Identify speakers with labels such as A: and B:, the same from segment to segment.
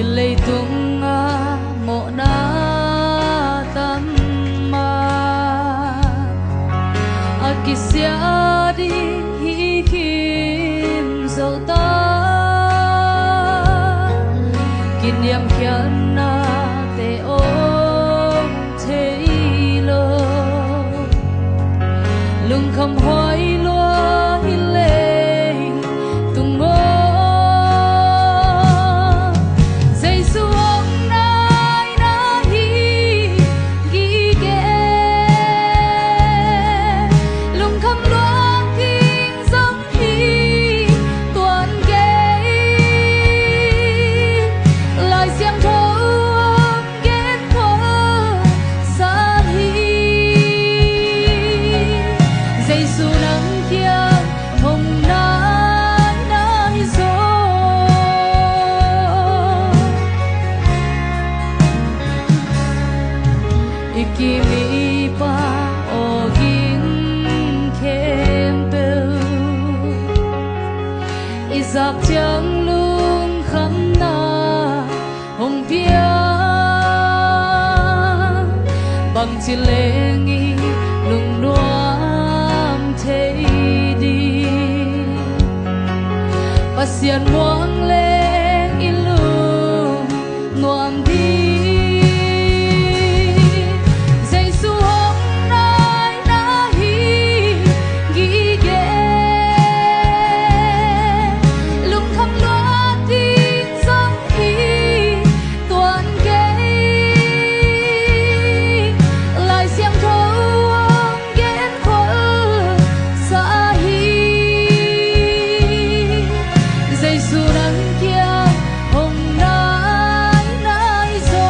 A: lệ tung mộ na tâm ma akisia đi hi kim dầu ta kinh nghiệm khian na te ôm thế lo lung không hỏi lo hi lệ tung ngô dây xuống nai na hi ghi ghé lung không lo kinh giống hi tuan ghé lời xiêm thô ghét thô xa hi dây su nắng kia hồng nai nai gió ikimi pa ogin kempel izak chang lung kham na hồng pia bằng chỉ lengi lung nuam thế đi pasian muang leng ilung nuam đi dây su hong nai na hi ghi ghé lung kham loa tin giống hi tuan ghé lại xiêm thô ghét khổ xa hi dây su nắng kia hồng nai nai gió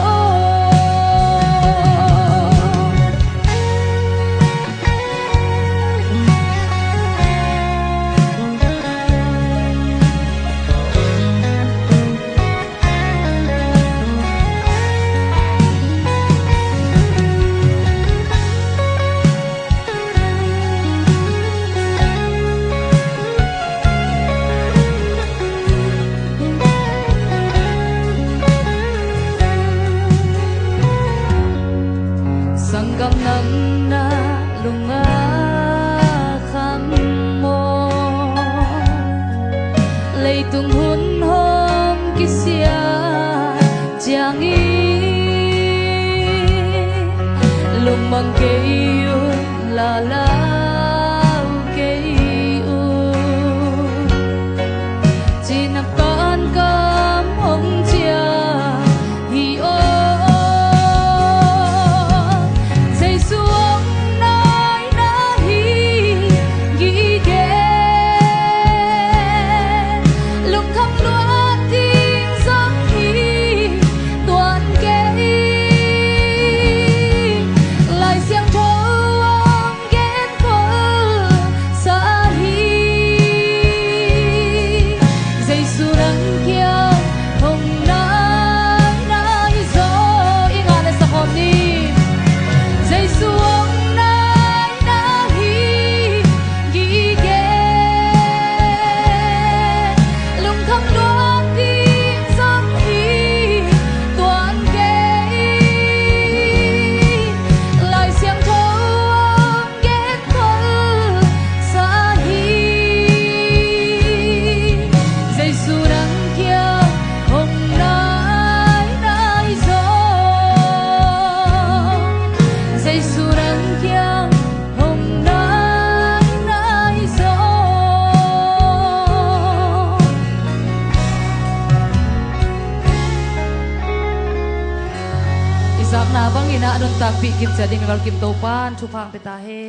A: sangam nang na lunga kham mo lei tung hun hom kisia chiang y lung mang ke yu la la ke u chi nap con cam hong chia hi o dây xuống nai na hi ghi ghé lung kham loa tin giống hi tuan ghé lại xiêm thô ghét khổ xa hi dây su nắng kia hồng nai nai gió ingat sa khom dây xuống nai na hi ghi ghé lung kham loa tin giống hi tuan ghé lại xiêm thô ghét khổ xa hi dây su nắng kia hồng nai nai gió dây su nắng kia hồng nai nai gió isap na bang ina anong tagpi kim sa ding lal kim topan chupang petahe